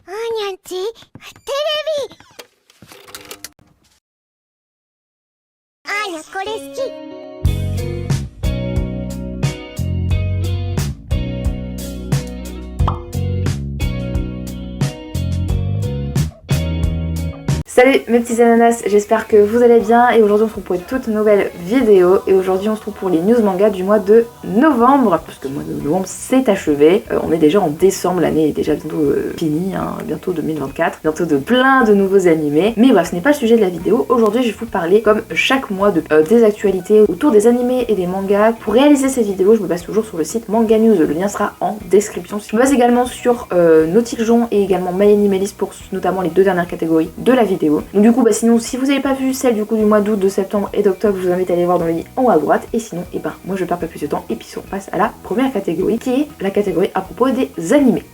あーにゃんち、テレビ。あーにゃこれ好き。Salut mes petits ananas, j'espère que vous allez bien et aujourd'hui on se retrouve pour une toute nouvelle vidéo et aujourd'hui on se retrouve pour les news manga du mois de novembre parce que le mois de novembre c'est achevé, on est déjà en décembre, l'année est déjà bientôt finie, bientôt 2024, bientôt de plein de nouveaux animés, mais bref ce n'est pas le sujet de la vidéo. Aujourd'hui je vais vous parler comme chaque mois de des actualités autour des animés et des mangas. Pour réaliser cette vidéo je me base toujours sur le site Manga News, le lien sera en description. Je me base également sur Nautiljon et également My Animalist pour notamment les deux dernières catégories de la vidéo. Donc du coup sinon si vous n'avez pas vu celle du coup du mois d'août, de septembre et d'octobre, je vous invite à aller voir dans le lien en haut à droite. Et sinon moi je perds pas plus de temps et puis on passe à la première catégorie qui est la catégorie à propos des animés.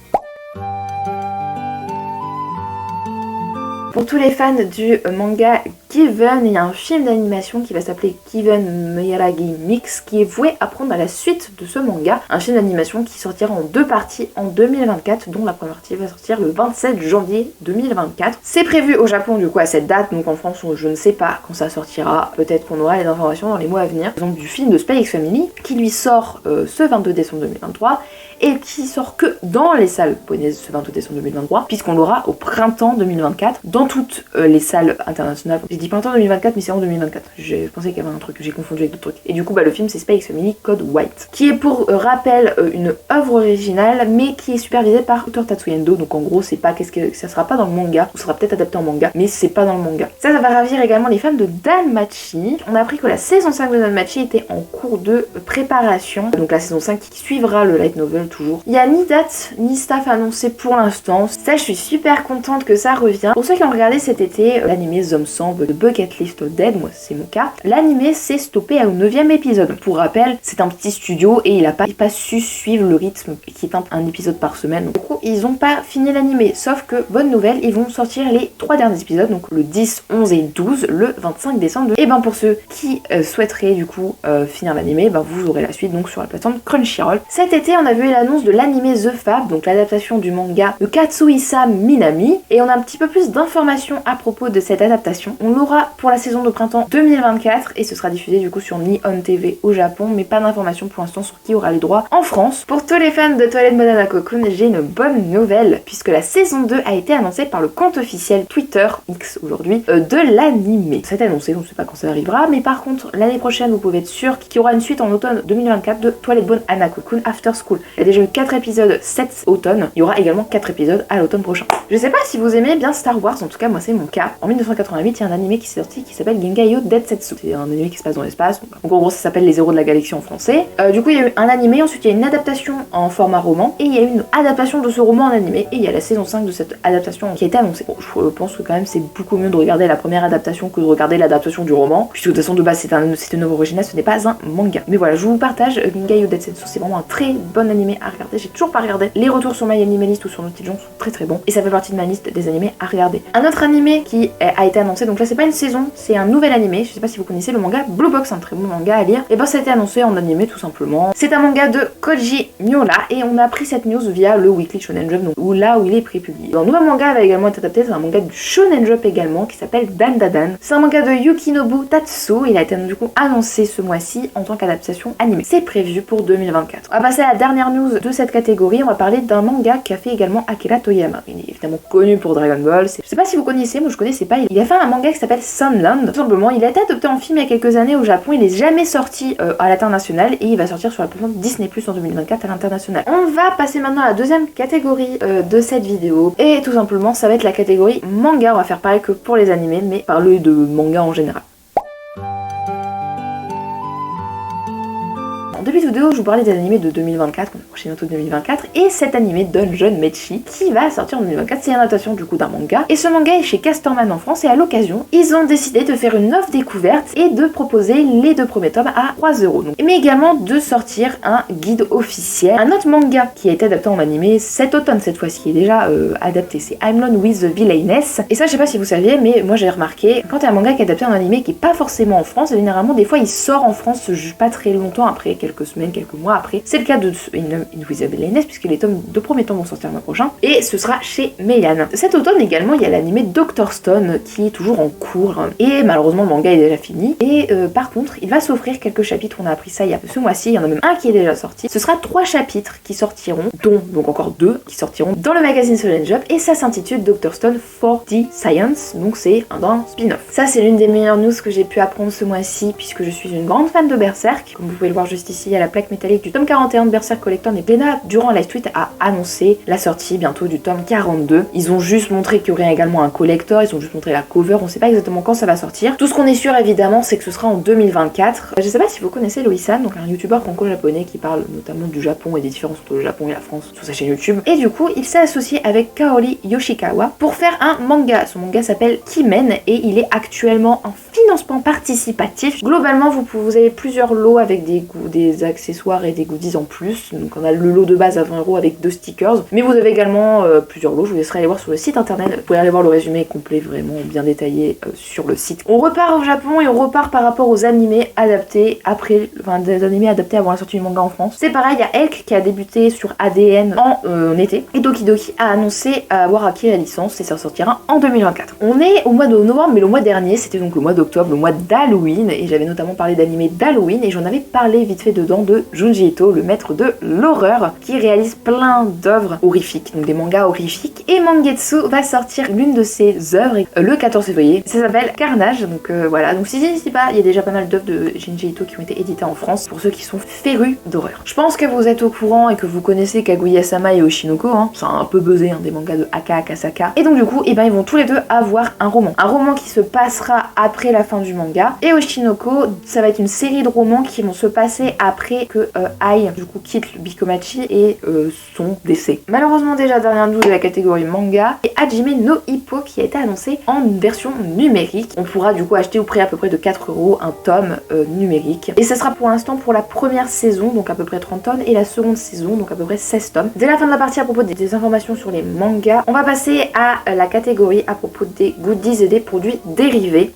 Pour tous les fans du manga Given, il y a un film d'animation qui va s'appeler Given Miragi Mix qui est voué à prendre à la suite de ce manga. Un film d'animation qui sortira en deux parties en 2024, dont la première partie va sortir le 27 janvier 2024. C'est prévu au Japon du coup à cette date, donc en France je ne sais pas quand ça sortira. Peut-être qu'on aura les informations dans les mois à venir. Par exemple du film de Spy X Family qui lui sort ce 22 décembre 2023 et qui sort que dans les salles japonaises ce 22 décembre 2023 puisqu'on l'aura au printemps 2024 dans toutes les salles internationales. J'ai dit printemps 2024 mais c'est en 2024. Je pensais qu'il y avait un truc, j'ai confondu avec d'autres trucs. Et du coup le film c'est Spy X Family Code White qui est pour rappel une œuvre originale mais qui est supervisée par auteur Tatsuya Endo. Donc en gros c'est pas ça sera pas dans le manga, ou sera peut-être adapté en manga mais c'est pas dans le manga. Ça va ravir également les fans de Danmachi. On a appris que la saison 5 de Danmachi était en cours de préparation. Donc la saison 5 qui suivra le light novel toujours. Il y a ni date ni staff annoncé pour l'instant. Ça je suis super contente que ça revient. Pour ceux qui ont regardé cet été l'animé Zomsamb de Bucket List Dead, moi c'est mon cas, l'animé s'est stoppé au 9e épisode. Pour rappel, c'est un petit studio et il a pas su suivre le rythme qui est un épisode par semaine. Du coup, ils ont pas fini l'animé. Sauf que, bonne nouvelle, ils vont sortir les 3 derniers épisodes, donc le 10, 11 et 12, le 25 décembre. Et ben pour ceux qui souhaiteraient du coup finir l'animé, vous aurez la suite donc sur la plateforme Crunchyroll. Cet été, on a vu l'annonce de l'animé The Fab, donc l'adaptation du manga de Katsuhisa Minami. Et on a un petit peu plus d'informations à propos de cette adaptation. On l'aura pour la saison de printemps 2024 et ce sera diffusé du coup sur Nihon TV au Japon, mais pas d'informations pour l'instant sur qui aura les droits en France. Pour tous les fans de Twilight Banana Cocoon, j'ai une bonne nouvelle puisque la saison 2 a été annoncée par le compte officiel Twitter X aujourd'hui de l'animé. C'est annoncé, on ne sait pas quand ça arrivera, mais par contre l'année prochaine vous pouvez être sûr qu'il y aura une suite en automne 2024 de Twilight Banana Cocoon After School. Il y a déjà eu 4 épisodes cet automne, il y aura également 4 épisodes à l'automne prochain. Je sais pas si vous aimez bien Star Wars, en tout cas moi c'est mon cas. En 1988 il y a un animé qui s'est sorti qui s'appelle Gengayo Densetsu. C'est un animé qui se passe dans l'espace, donc en gros ça s'appelle Les Héros de la Galaxie en français. Du coup il y a eu un animé, ensuite il y a une adaptation en format roman, et il y a eu une adaptation de ce roman en animé, et il y a la saison 5 de cette adaptation qui a été annoncée. Bon, je pense que quand même c'est beaucoup mieux de regarder la première adaptation que de regarder l'adaptation du roman, puisque de toute façon de base c'est une œuvre originale, ce n'est pas un manga. Mais voilà, je vous partage Gengayo Densetsu, c'est vraiment un très bon animé à regarder. J'ai toujours pas regardé. Les retours sur My Animalist ou sur Nautiljon sont très très bons, et ça fait partie de ma liste des animés à regarder. Un autre animé qui a été annoncé, donc là c'est pas une saison, c'est un nouvel animé. Je sais pas si vous connaissez le manga Blue Box, un très bon manga à lire. Et ça a été annoncé en animé tout simplement. C'est un manga de Koji Miura et on a appris cette news via le Weekly Shonen Jump, donc là où il est pré-publié. Un nouveau manga va également être adapté, c'est un manga du Shonen Jump également qui s'appelle Dandadan. C'est un manga de Yukinobu Tatsu, il a été du coup annoncé ce mois-ci en tant qu'adaptation animée. C'est prévu pour 2024. On va passer à la dernière news de cette catégorie, on va parler d'un manga qu'a fait également Akira Toyama. Il est évidemment connu pour Dragon Ball. Je sais pas si vous connaissez, moi je connaissais pas. Il a fait un manga qui s'appelle Sunland. Tout simplement, il a été adapté en film il y a quelques années au Japon. Il est jamais sorti à l'international et il va sortir sur la plateforme Disney Plus en 2024 à l'international. On va passer maintenant à la deuxième catégorie de cette vidéo et tout simplement ça va être la catégorie manga. On va faire pareil que pour les animés mais parler de manga en général. En début de vidéo, je vous parlais des animés de 2024, on approche bientôt de 2024, et cet animé Dungeon Mechi qui va sortir en 2024, c'est une adaptation du coup d'un manga, et ce manga est chez Casterman en France, et à l'occasion, ils ont décidé de faire une offre découverte et de proposer les 2 premiers tomes à 3 €. Mais également de sortir un guide officiel. Un autre manga qui a été adapté en animé cet automne cette fois-ci, qui est déjà adapté, c'est I'm Alone with the Villainess. Et ça, je sais pas si vous saviez, mais moi j'ai remarqué, quand il y a un manga qui est adapté en animé qui est pas forcément en France, généralement des fois il sort en France pas très longtemps après, quelques quelques semaines, quelques mois après. C'est le cas de Invisible Lioness, puisque les deux premiers tomes vont sortir le mois prochain, et ce sera chez Meian. Cet automne également, il y a l'animé Dr. Stone qui est toujours en cours, et malheureusement le manga est déjà fini, et par contre il va s'offrir quelques chapitres, on a appris ça il y a ce mois-ci, il y en a même un qui est déjà sorti. Ce sera 3 chapitres qui sortiront, dont donc encore 2 qui sortiront dans le magazine Shonen Jump, et ça s'intitule Dr. Stone for the Science, donc c'est un spin-off. Ça c'est l'une des meilleures news que j'ai pu apprendre ce mois-ci, puisque je suis une grande fan de Berserk. Comme vous pouvez le voir juste ici, il y a la plaque métallique du tome 41 de Berserk Collector, et Lena, durant Live Tweet, a annoncé la sortie bientôt du tome 42. Ils ont juste montré qu'il y aurait également un collector, ils ont juste montré la cover, on sait pas exactement quand ça va sortir. Tout ce qu'on est sûr évidemment, c'est que ce sera en 2024. Je sais pas si vous connaissez Loisan, donc un youtubeur franco-japonais qui parle notamment du Japon et des différences entre le Japon et la France sur sa chaîne YouTube. Et du coup, il s'est associé avec Kaori Yoshikawa pour faire un manga. Son manga s'appelle Kimen et il est actuellement en financement participatif. Globalement, vous avez plusieurs lots avec des accessoires et des goodies en plus. Donc on a le lot de base à 20 € avec 2 stickers, mais vous avez également plusieurs lots. Je vous laisserai aller voir sur le site internet. Vous pouvez aller voir le résumé complet, vraiment bien détaillé sur le site. On repart au Japon et on repart par rapport aux animés adaptés des animés adaptés avant la sortie du manga en France. C'est pareil, il y a Elk qui a débuté sur ADN en été, et Doki Doki a annoncé avoir acquis la licence et ça sortira en 2024. On est au mois de novembre, mais le mois dernier, c'était donc le mois d'octobre, le mois d'Halloween, et j'avais notamment parlé d'animé d'Halloween, et j'en avais parlé vite fait dedans de Junji Ito, le maître de l'horreur, qui réalise plein d'œuvres horrifiques, donc des mangas horrifiques, et Mangetsu va sortir l'une de ses œuvres le 14 février. Ça s'appelle Carnage, donc voilà. Donc si pas, il y a déjà pas mal d'œuvres de Junji Ito qui ont été éditées en France pour ceux qui sont férus d'horreur. Je pense que vous êtes au courant et que vous connaissez Kaguya-sama et Oshinoko, hein. Ça a un peu buzzé, hein, des mangas de Aka Akasaka. Et donc du coup, ils vont tous les deux avoir un roman. Un roman qui se passera après la fin du manga. Et Oshinoko, ça va être une série de romans qui vont se passer après que Ai du coup quitte le Bikomachi et son décès. Malheureusement déjà dernière news de la catégorie manga, et Hajime no Ippo qui a été annoncé en version numérique. On pourra du coup acheter au prix à peu près de 4 € un tome numérique. Et ça sera pour l'instant pour la première saison, donc à peu près 30 tomes, et la seconde saison, donc à peu près 16 tomes. Dès la fin de la partie à propos des informations sur les mangas, on va passer à la catégorie à propos des goodies et des produits dérivés.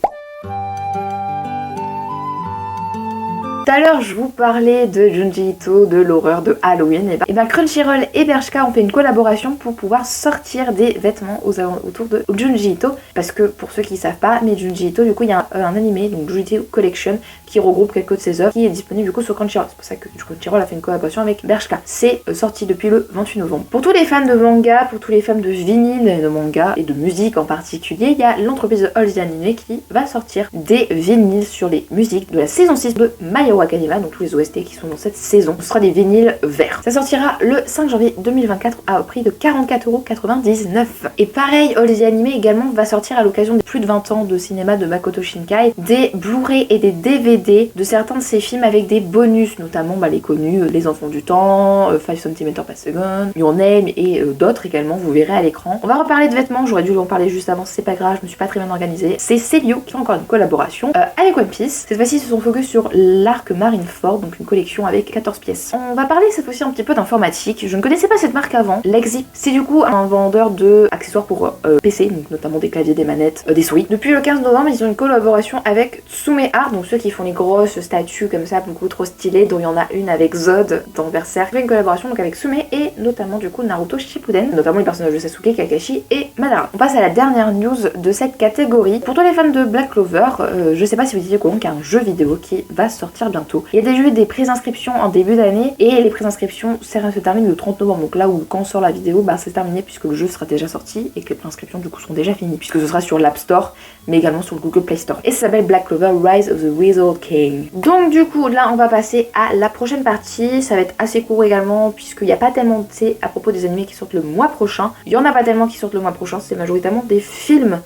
Tout à l'heure, je vous parlais de Junji Ito, de l'horreur de Halloween. Et ben Crunchyroll et Bershka ont fait une collaboration pour pouvoir sortir des vêtements autour de Junji Ito. Parce que pour ceux qui savent pas, mais Junji Ito, du coup, il y a un animé, donc Junji Ito Collection, qui regroupe quelques de ses œuvres, qui est disponible du coup sur Crunchyroll. C'est pour ça que Crunchyroll a fait une collaboration avec Bershka. C'est sorti depuis le 28 novembre. Pour tous les fans de manga, pour tous les fans de vinyle et de manga, et de musique en particulier, il y a l'entreprise de All the Anime qui va sortir des vinyles sur les musiques de la saison 6 de My Hero Academia, donc tous les OST qui sont dans cette saison. Ce sera des vinyles verts. Ça sortira le 5 janvier 2024 à prix de 44,99 €. Et pareil, All the Anime également va sortir à l'occasion des plus de 20 ans de cinéma de Makoto Shinkai des Blu-ray et des DVD de certains de ses films avec des bonus, notamment les connus Les Enfants du Temps, 5 cm per second, Your Name et d'autres également, vous verrez à l'écran. On va reparler de vêtements, j'aurais dû en parler juste avant, c'est pas grave, je me suis pas très bien organisée. C'est Celio qui fait encore une collaboration avec One Piece. Cette fois-ci, ils se sont focus sur l'arc Marineford, donc une collection avec 14 pièces. On va parler cette fois-ci un petit peu d'informatique. Je ne connaissais pas cette marque avant. Lexi, c'est du coup un vendeur de accessoires pour PC, donc notamment des claviers, des manettes, des souris. Depuis le 15 novembre, ils ont une collaboration avec Tsume Art, donc ceux qui font les grosses statues comme ça, beaucoup trop stylées, dont il y en a une avec Zod dans Berserk. Il fait une collaboration donc avec Tsume et notamment du coup Naruto Shippuden, notamment les personnages de Sasuke, Kakashi et Madara. On passe à la dernière news de cette catégorie. Pour tous les fans de Black Clover, je sais pas si vous étiez au courant qu'il y a un jeu vidéo qui va sortir bientôt. Il y a déjà eu des préinscriptions en début d'année et les préinscriptions se terminent le 30 novembre. Donc là où quand sort la vidéo, c'est terminé puisque le jeu sera déjà sorti et que les préinscriptions du coup seront déjà finies puisque ce sera sur l'App Store mais également sur le Google Play Store. Et ça s'appelle Black Clover Rise of the Wizard King. Donc du coup là on va passer à la prochaine partie. Ça va être assez court également puisqu'il n'y a pas tellement, à propos des animés qui sortent le mois prochain. Il y en a pas tellement qui sortent le mois prochain, c'est majoritairement des films.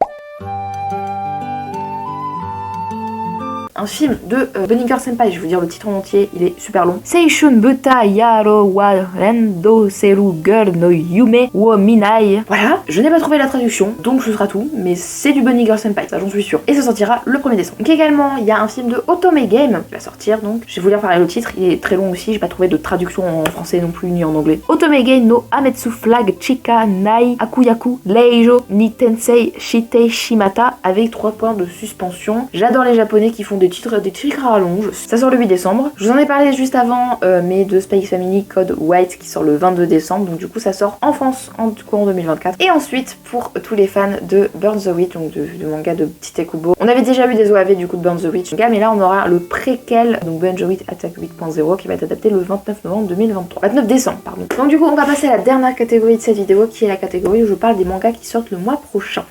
Un film de Bunny Girl Senpai, je vais vous dire le titre en entier, il est super long. Seishun Buta Yaro wa Rendo Seru Girl no Yume wo Minai. Voilà, je n'ai pas trouvé la traduction, donc ce sera tout, mais c'est du Bunny Girl Senpai, ça j'en suis sûre. Et ça sortira le 1er décembre. Donc également, il y a un film de Otome Game qui va sortir, donc je vais vous lire pareil le titre, il est très long aussi, j'ai pas trouvé de traduction en français non plus, ni en anglais. Otome Game no Ametsu Flag Chika Nai Akuyaku Leijo ni Tensei Shite Shimata, avec 3 points de suspension. J'adore les japonais qui font des des titres à rallonge. Ça sort le 8 décembre. Je vous en ai parlé juste avant, mais de Spy X Family Code White qui sort le 22 décembre. Donc du coup ça sort en France en 2024. Et ensuite pour tous les fans de Burn the Witch, donc du manga de Tite Kubo. On avait déjà eu des OAV du coup de Burn the Witch, mais là on aura le préquel, donc Burn the Witch Attack 8.0 qui va être adapté le 29 novembre 2023. 29 décembre, pardon. Donc du coup on va passer à la dernière catégorie de cette vidéo qui est la catégorie où je parle des mangas qui sortent le mois prochain.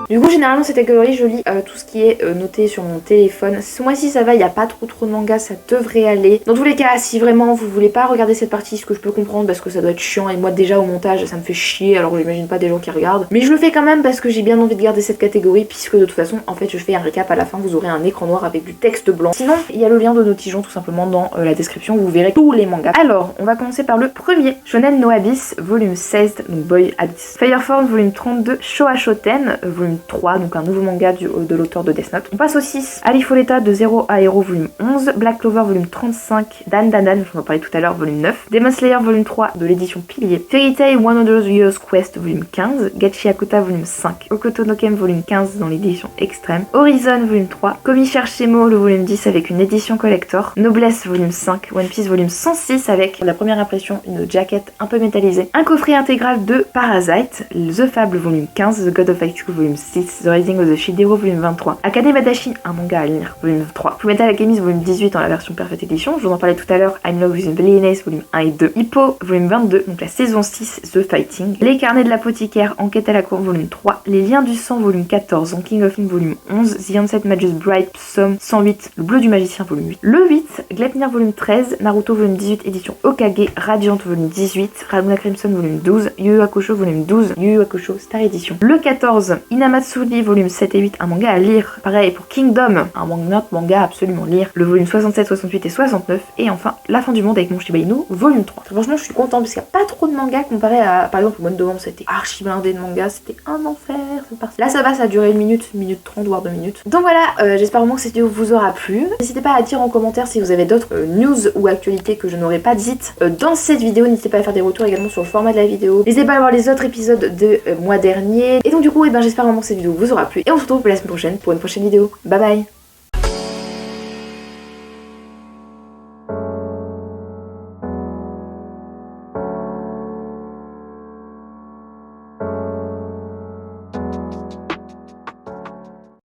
Du coup, généralement, cette catégorie, je lis tout ce qui est noté sur mon téléphone. Ce mois-ci, ça va, il n'y a pas trop de mangas, ça devrait aller. Dans tous les cas, si vraiment vous voulez pas regarder cette partie, ce que je peux comprendre parce que ça doit être chiant, et moi déjà au montage, ça me fait chier, alors j'imagine pas des gens qui regardent. Mais je le fais quand même parce que j'ai bien envie de garder cette catégorie, puisque de toute façon, en fait, je fais un récap à la fin, vous aurez un écran noir avec du texte blanc. Sinon, il y a le lien de Notijon tout simplement dans la description, où vous verrez tous les mangas. Alors, on va commencer par le premier, Shonen no Abyss, volume 16, donc Boy Abyss. Fire Force, volume 32, Showa Shoten, volume 3, donc un nouveau manga de l'auteur de Death Note. On passe au 6, Alifoleta de 0 à Hero volume 11, Black Clover volume 35, Dan Dan Dan, j'en ai parlé tout à l'heure, volume 9, Demon Slayer volume 3 de l'édition Pilier, Fairy Tail 100 Years Quest volume 15, Gachi Akuta volume 5, Okoto no Ken volume 15 dans l'édition Extrême, Horizon volume 3, Komi cherche Shemo le volume 10 avec une édition collector, Noblesse volume 5, One Piece volume 106 avec la première impression une jaquette un peu métallisée, un coffret intégral de Parasite, The Fable volume 15, The God of Haikyuu volume 6, The Rising of the Shield Hero volume 23, Akane Badashi, un manga à lire, volume 3, Fullmetal Alchemist volume 18 dans la version Perfect Edition, je vous en parlais tout à l'heure, I'm in Love with Villainess volume 1 et 2, Hippo volume 22, donc la saison 6, The Fighting, Les Carnets de l'Apothicaire, Enquête à la Cour volume 3, Les Liens du Sang volume 14, The King of Ink volume 11, The Onset Magus Bride, Psalm 108, Le Bleu du Magicien volume 8, le 8, Gleipnir volume 13, Naruto volume 18 édition Okage, Radiant volume 18, Raguna Crimson volume 12, Yu Yu Hakusho volume 12, Yu Yu Hakusho Star Edition, le 14, Inamatsuri volume 7 et 8, un manga à lire. Pareil pour Kingdom, un autre manga à absolument lire. Le volume 67, 68 et 69. Et enfin, La fin du monde avec mon Shiba Inu, volume 3. Franchement, je suis contente parce qu'il n'y a pas trop de mangas comparé à, par exemple, au mois de novembre, c'était archi blindé de mangas, c'était un enfer. Là, ça va, ça a duré 1 minute 30, voire 2 minutes. Donc voilà, j'espère vraiment que cette vidéo vous aura plu. N'hésitez pas à dire en commentaire si vous avez d'autres news ou actualités que je n'aurais pas dites dans cette vidéo. N'hésitez pas à faire des retours également sur le format de la vidéo. N'hésitez pas à voir les autres épisodes de mois dernier. Et donc du coup, j'espère vraiment que cette vidéo vous aura plu. Et on se retrouve la semaine prochaine pour une prochaine vidéo. Bye bye.